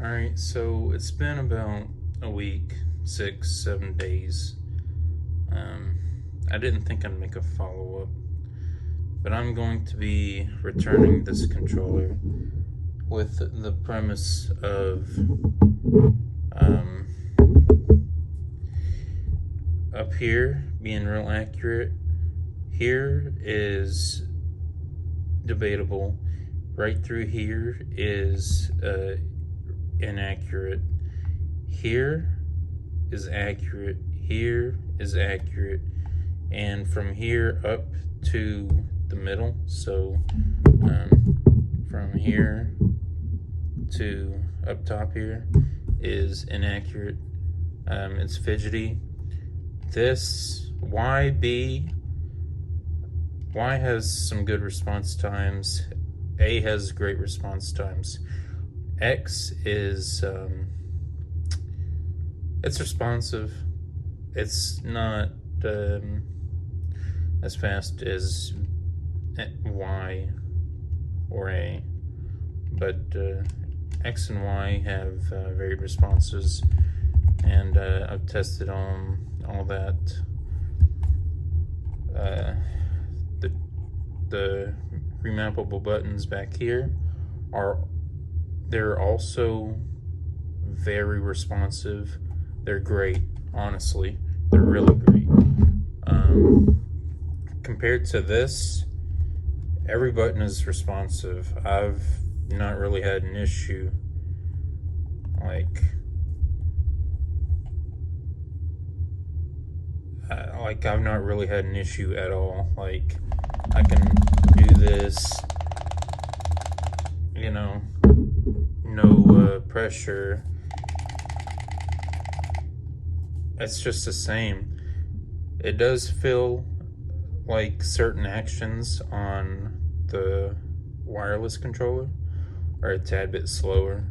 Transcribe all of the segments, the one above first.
Alright, so it's been about a week, 6, 7 days. I didn't think I'd make a follow-up, but I'm going to be returning this controller with the premise of up here being real accurate. Here is debatable. Right through here is inaccurate. Here is accurate. Here is accurate. And from here up to the middle, so from here to up top here is inaccurate. It's fidgety. This Y has some good response times. A has great response times. X is it's responsive. It's not as fast as Y or A, but X and Y have varied responses, and I've tested on all that. The remappable buttons back here they're also very responsive. They're great, honestly. They're really great. Compared to this, every button is responsive. I've not really had an issue. I've not really had an issue at all. Like, I can do this, you know, no pressure. It's just the same. It does feel like certain actions on the wireless controller are a tad bit slower,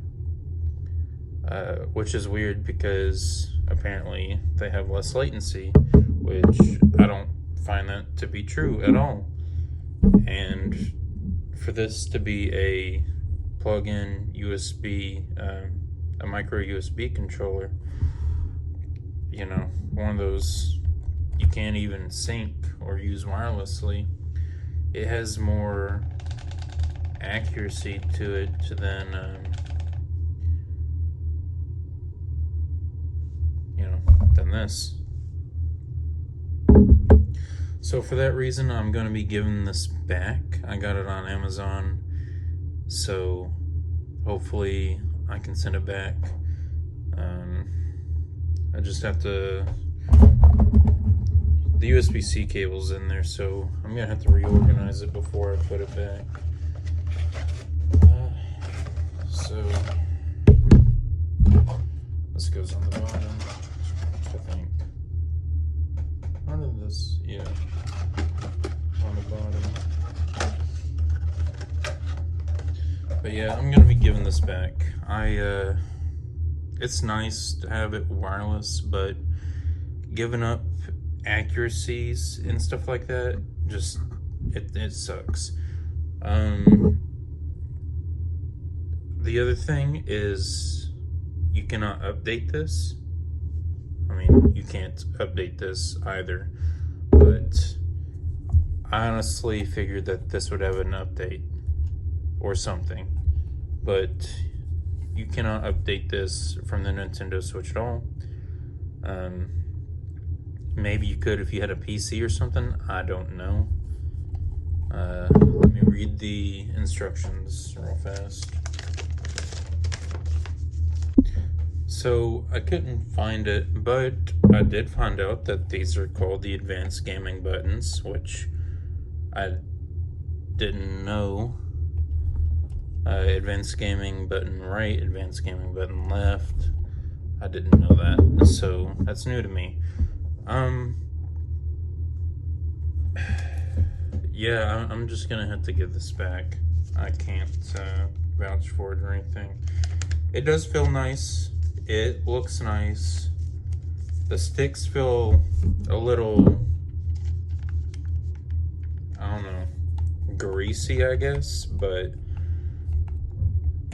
which is weird because apparently they have less latency, which I don't find that to be true at all. And for this to be a plug-in USB, a micro USB controller, you know, one of those you can't even sync or use wirelessly, it has more accuracy to it than than this. So for that reason, I'm going to be giving this back. I got it on Amazon, so hopefully I can send it back. I just have to, the USB-C cable's in there, so I'm going to have to reorganize it before I put it back. So this goes on the bottom, I think. How did this, yeah, on the bottom. But yeah, I'm gonna be giving this back. It's nice to have it wireless, but giving up accuracies and stuff like that, just, it sucks. The other thing is you cannot update this. I mean, you can't update this either, but I honestly figured that this would have an update or something, but you cannot update this from the Nintendo Switch at all. Maybe you could if you had a PC or something, I don't know. Let me read the instructions real fast. So I couldn't find it, but I did find out that these are called the advanced gaming buttons, which I didn't know. Advanced gaming button right, advanced gaming button left. I didn't know that, so that's new to me. Yeah, I'm just gonna have to give this back. I can't vouch for it or anything. It does feel nice. It looks nice. The sticks feel a little, I don't know, greasy, I guess, but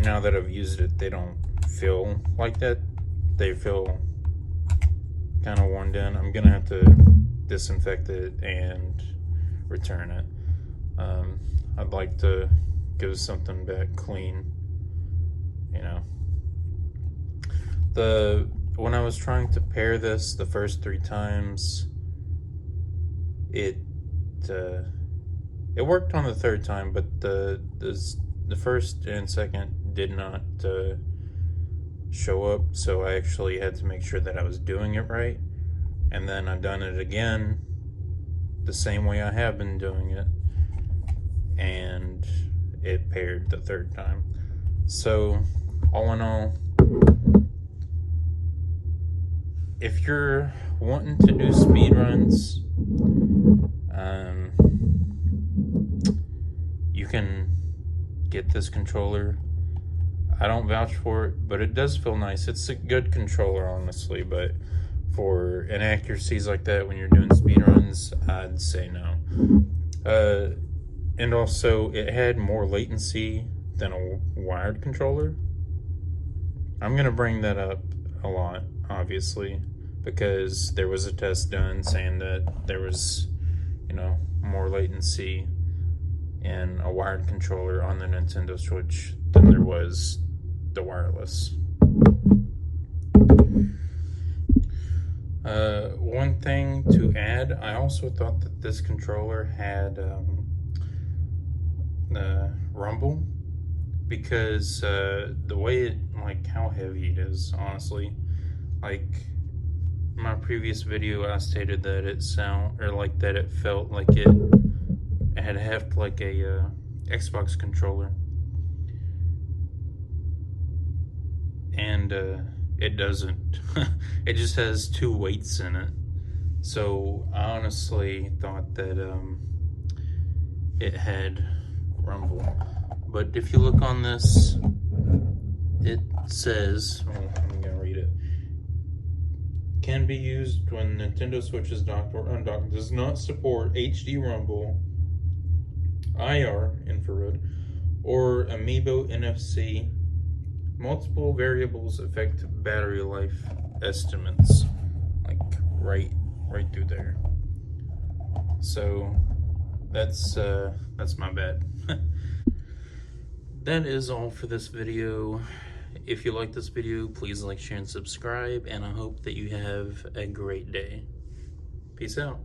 now that I've used it, they don't feel like that. They feel kind of worn down. I'm gonna have to disinfect it and return it. I'd like to give something back clean, you know. When I was trying to pair this the first 3 times, it worked on the 3rd time, but the first and second did not show up, so I actually had to make sure that I was doing it right, and then I done it again the same way I have been doing it, and it paired the 3rd time. So all in all, if you're wanting to do speed runs, you can get this controller. I don't vouch for it, but it does feel nice. It's a good controller, honestly, but for inaccuracies like that when you're doing speed runs, I'd say no. And also, it had more latency than a wired controller. I'm gonna bring that up a lot, obviously, because there was a test done saying that there was, more latency in a wired controller on the Nintendo Switch than there was the wireless. One thing to add, I also thought that this controller had the rumble, because the way it, how heavy it is, honestly. My previous video, I stated that it felt like it had heft like a Xbox controller, and it doesn't. It just has 2 weights in it. So I honestly thought that it had rumble. But if you look on this, it says, I'm gonna read it. Can be used when Nintendo Switch is docked or undocked. Does not support HD rumble, IR infrared, or Amiibo NFC. Multiple variables affect battery life estimates, right through there. So that's my bad. That is all for this video. If you like this video, please like, share, and subscribe, and I hope that you have a great day. Peace out.